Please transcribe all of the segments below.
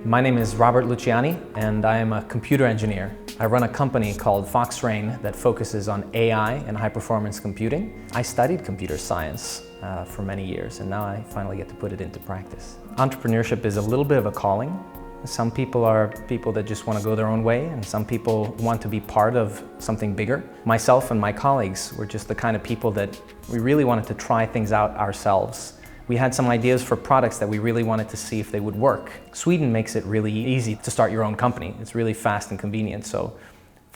My name is Robert Luciani, and I am a computer engineer. I run a company called Foxrane that focuses on AI and high-performance computing. I studied computer science for many years, and now I finally get to put it into practice. Entrepreneurship is a little bit of a calling. Some people are people that just want to go their own way, and some people want to be part of something bigger. Myself and my colleagues were just the kind of people that we really wanted to try things out ourselves. We had some ideas for products that we really wanted to see if they would work. Sweden makes it really easy to start your own company. It's really fast and convenient, so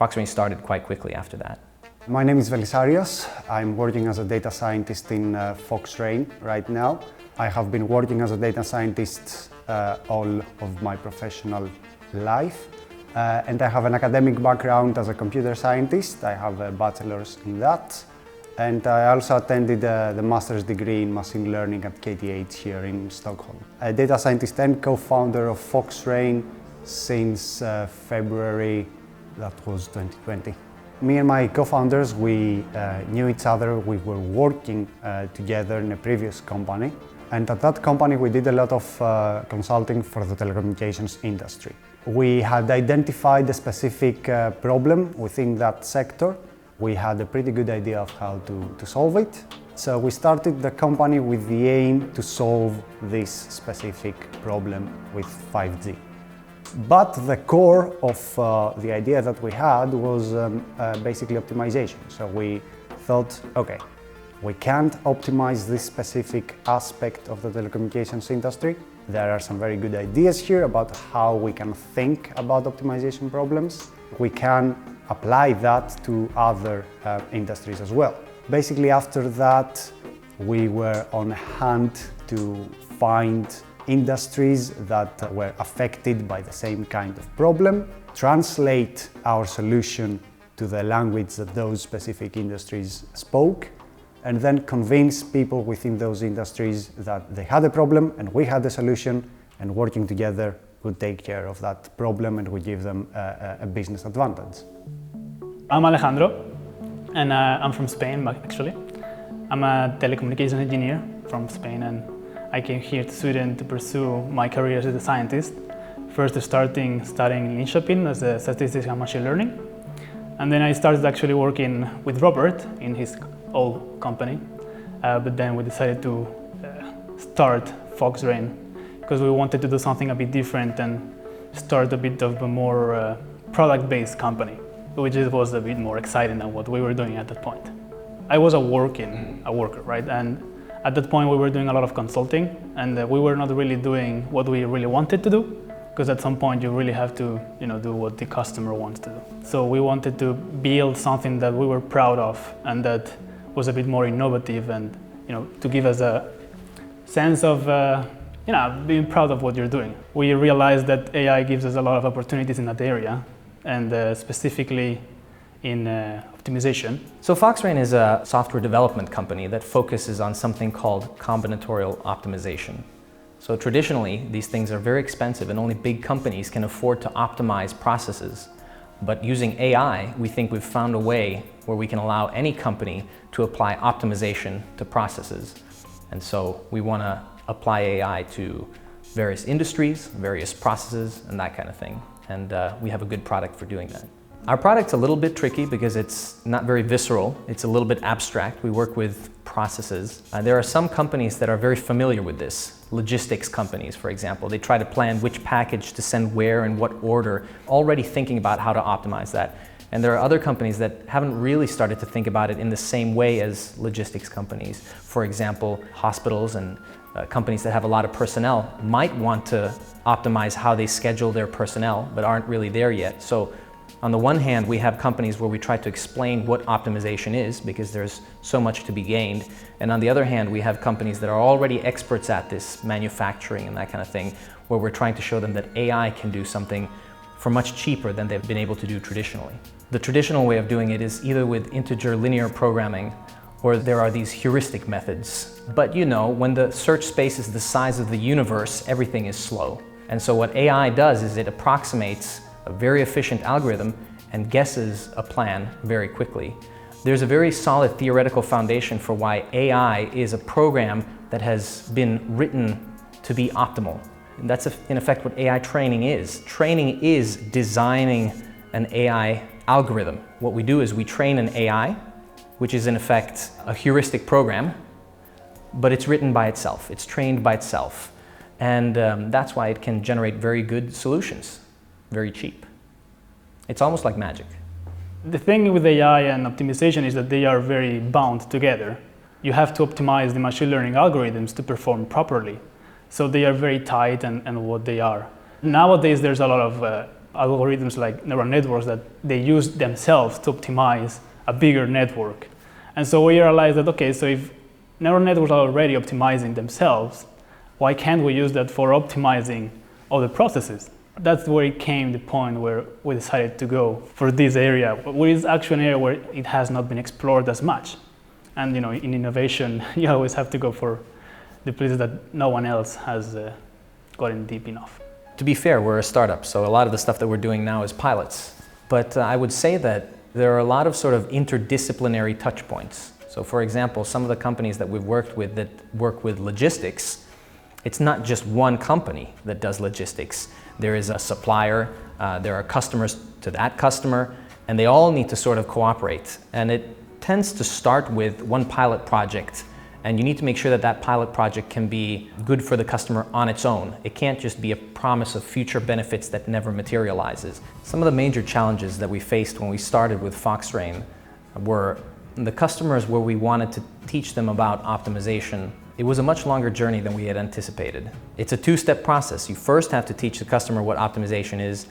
Foxrane started quite quickly after that. My name is Velisarios. I'm working as a data scientist in Foxrane right now. I have been working as a data scientist all of my professional life. And I have an academic background as a computer scientist. I have a bachelor's in that. And I also attended the master's degree in machine learning at KTH here in Stockholm. A data scientist and co-founder of Foxrane since February, that was 2020. Me and my co-founders, we knew each other. We were working together in a previous company. And at that company, we did a lot of consulting for the telecommunications industry. We had identified a specific problem within that sector. We had a pretty good idea of how to solve it. So we started the company with the aim to solve this specific problem with 5G. But the core of the idea that we had was basically optimization. So we thought, okay, we can't optimize this specific aspect of the telecommunications industry. There are some very good ideas here about how we can think about optimization problems. We can apply that to other industries as well. Basically, after that, we were on hand to find industries that were affected by the same kind of problem, translate our solution to the language that those specific industries spoke, and then convince people within those industries that they had a problem and we had a solution, and working together would take care of that problem and would give them a business advantage. I'm Alejandro, and I'm from Spain, actually. I'm a telecommunications engineer from Spain, and I came here to Sweden to pursue my career as a scientist. First studying in Linköping as a statistics and machine learning. And then I started actually working with Robert in his old company. But then we decided to start Foxrane because we wanted to do something a bit different and start a bit of a more product-based company, which was a bit more exciting than what we were doing at that point. I was a worker, right? And at that point we were doing a lot of consulting, and we were not really doing what we really wanted to do, because at some point you really have to, do what the customer wants to do. So we wanted to build something that we were proud of and that was a bit more innovative, and to give us a sense of being proud of what you're doing. We realized that AI gives us a lot of opportunities in that area, and specifically in optimization. So Foxrane is a software development company that focuses on something called combinatorial optimization. So traditionally, these things are very expensive and only big companies can afford to optimize processes. But using AI, we think we've found a way where we can allow any company to apply optimization to processes. And so we want to apply AI to various industries, various processes, and that kind of thing. And we have a good product for doing that. Our product's a little bit tricky because it's not very visceral. It's a little bit abstract. We work with processes. There are some companies that are very familiar with this. Logistics companies, for example. They try to plan which package to send where and what order, already thinking about how to optimize that. And there are other companies that haven't really started to think about it in the same way as logistics companies. For example, hospitals and companies that have a lot of personnel might want to optimize how they schedule their personnel, but aren't really there yet. So on the one hand, we have companies where we try to explain what optimization is, because there's so much to be gained. And on the other hand, we have companies that are already experts at this, manufacturing and that kind of thing, where we're trying to show them that AI can do something for much cheaper than they've been able to do traditionally. The traditional way of doing it is either with integer linear programming, or there are these heuristic methods. But when the search space is the size of the universe, everything is slow. And so what AI does is it approximates a very efficient algorithm and guesses a plan very quickly. There's a very solid theoretical foundation for why AI is a program that has been written to be optimal. And that's in effect what AI training is. Training is designing an AI algorithm. What we do is we train an AI, which is in effect a heuristic program, but it's written by itself, it's trained by itself. And that's why it can generate very good solutions, very cheap. It's almost like magic. The thing with AI and optimization is that they are very bound together. You have to optimize the machine learning algorithms to perform properly. So they are very tight and what they are. Nowadays, there's a lot of algorithms like neural networks that they use themselves to optimize a bigger network. And so we realized that, okay, so if neural networks are already optimizing themselves, why can't we use that for optimizing other processes? That's where it came the point where we decided to go for this area, which is actually an area where it has not been explored as much. And in innovation, you always have to go for the places that no one else has gotten deep enough. To be fair, we're a startup, so a lot of the stuff that we're doing now is pilots. But I would say that there are a lot of sort of interdisciplinary touch points. So for example, some of the companies that we've worked with that work with logistics, it's not just one company that does logistics. There is a supplier, there are customers to that customer, and they all need to sort of cooperate. And it tends to start with one pilot project, and you need to make sure that that pilot project can be good for the customer on its own. It can't just be a promise of future benefits that never materializes. Some of the major challenges that we faced when we started with Foxrane were the customers where we wanted to teach them about optimization. It was a much longer journey than we had anticipated. It's a two-step process. You first have to teach the customer what optimization is,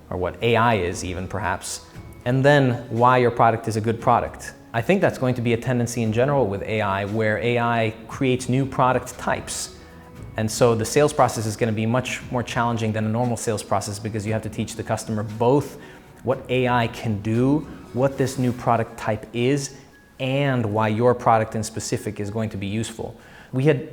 or what AI is even perhaps, and then why your product is a good product. I think that's going to be a tendency in general with AI, where AI creates new product types. And so the sales process is going to be much more challenging than a normal sales process because you have to teach the customer both what AI can do, what this new product type is, and why your product in specific is going to be useful. We had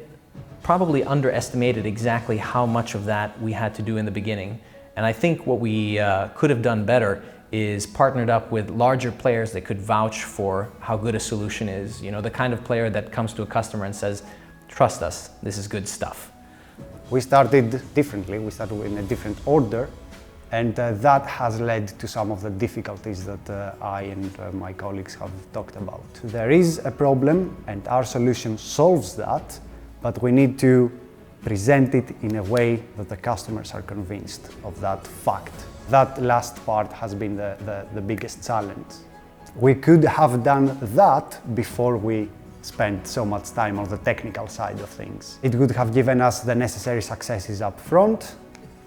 probably underestimated exactly how much of that we had to do in the beginning. And I think what we could have done better is partnered up with larger players that could vouch for how good a solution is. The kind of player that comes to a customer and says, trust us, this is good stuff. We started differently, we started in a different order, and that has led to some of the difficulties that I and my colleagues have talked about. There is a problem and our solution solves that, but we need to present it in a way that the customers are convinced of that fact. That last part has been the biggest challenge. We could have done that before we spent so much time on the technical side of things. It would have given us the necessary successes up front,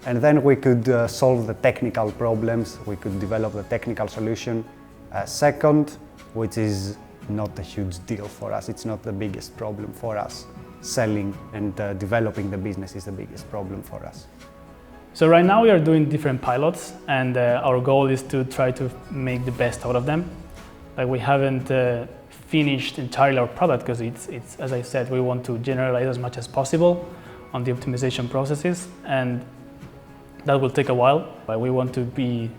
and then we could solve the technical problems, we could develop the technical solution second, which is not a huge deal for us. It's not the biggest problem for us. Selling and developing the business is the biggest problem for us. So right now we are doing different pilots, and our goal is to try to make the best out of them. Like, we haven't finished entirely our product because it's, as I said, we want to generalize as much as possible on the optimization processes, and that will take a while. But we want to be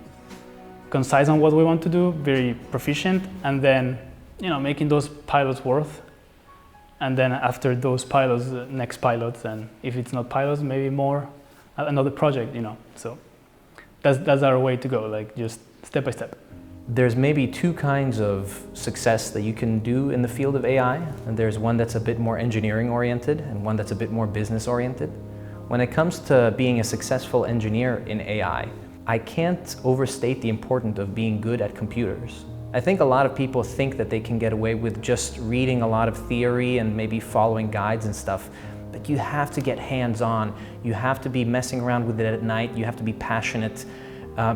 concise on what we want to do, very proficient, and then making those pilots worth. And then after those pilots, next pilots, and if it's not pilots, maybe more. Another project, so that's our way to go, like just step by step. There's maybe two kinds of success that you can do in the field of AI, and there's one that's a bit more engineering oriented and one that's a bit more business oriented. When it comes to being a successful engineer in AI, I can't overstate the importance of being good at computers. I think a lot of people think that they can get away with just reading a lot of theory and maybe following guides and stuff. But you have to get hands-on, you have to be messing around with it at night, you have to be passionate,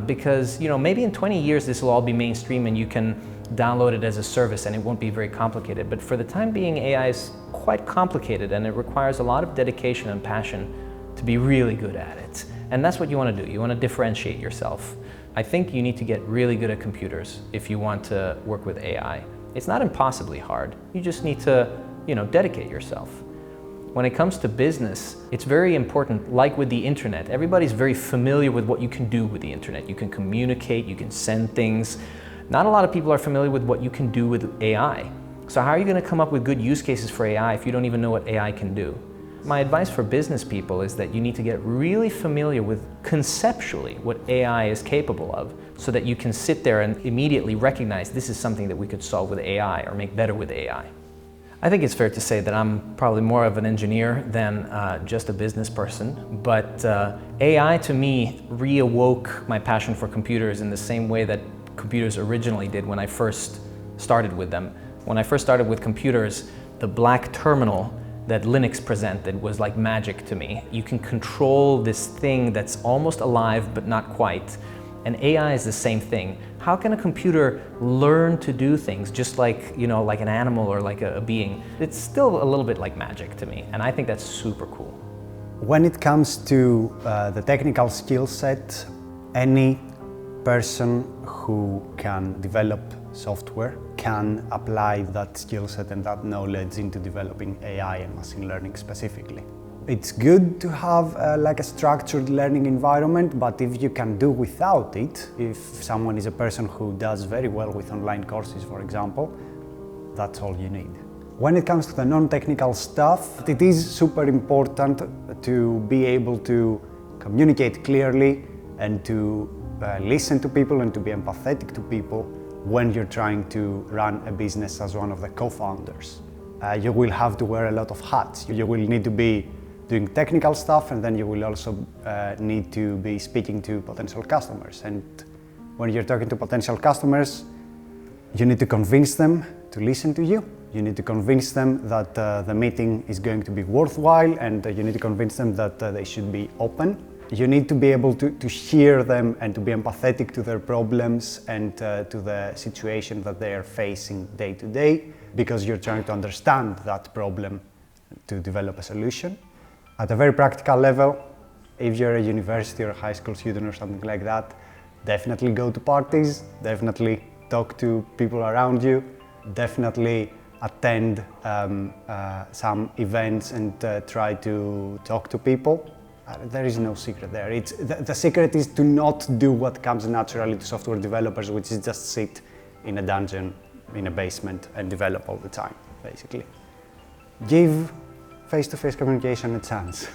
because maybe in 20 years this will all be mainstream and you can download it as a service and it won't be very complicated. But for the time being, AI is quite complicated and it requires a lot of dedication and passion to be really good at it. And that's what you want to do, you want to differentiate yourself. I think you need to get really good at computers if you want to work with AI. It's not impossibly hard, you just need to dedicate yourself. When it comes to business, it's very important, like with the internet. Everybody's very familiar with what you can do with the internet. You can communicate, you can send things. Not a lot of people are familiar with what you can do with AI. So how are you going to come up with good use cases for AI if you don't even know what AI can do? My advice for business people is that you need to get really familiar with conceptually what AI is capable of so that you can sit there and immediately recognize this is something that we could solve with AI or make better with AI. I think it's fair to say that I'm probably more of an engineer than just a business person, but AI to me reawoke my passion for computers in the same way that computers originally did when I first started with them. When I first started with computers, the black terminal that Linux presented was like magic to me. You can control this thing that's almost alive but not quite. And AI is the same thing. How can a computer learn to do things just like, like an animal or like a being? It's still a little bit like magic to me, and I think that's super cool. When it comes to the technical skill set, any person who can develop software can apply that skill set and that knowledge into developing AI and machine learning specifically. It's good to have like a structured learning environment, but if you can do without it, if someone is a person who does very well with online courses, for example, that's all you need. When it comes to the non-technical stuff, it is super important to be able to communicate clearly and to listen to people and to be empathetic to people when you're trying to run a business as one of the co-founders. You will have to wear a lot of hats. You will need to be doing technical stuff, and then you will also need to be speaking to potential customers. And when you're talking to potential customers, you need to convince them to listen to you. You need to convince them that the meeting is going to be worthwhile, and you need to convince them that they should be open. You need to be able to hear them and to be empathetic to their problems and to the situation that they are facing day to day, because you're trying to understand that problem to develop a solution. At a very practical level, if you're a university or a high school student or something like that, definitely go to parties, definitely talk to people around you, definitely attend some events and try to talk to people. There is no secret there. The secret is to not do what comes naturally to software developers, which is just sit in a dungeon, in a basement and develop all the time, basically. Give face-to-face communication a chance.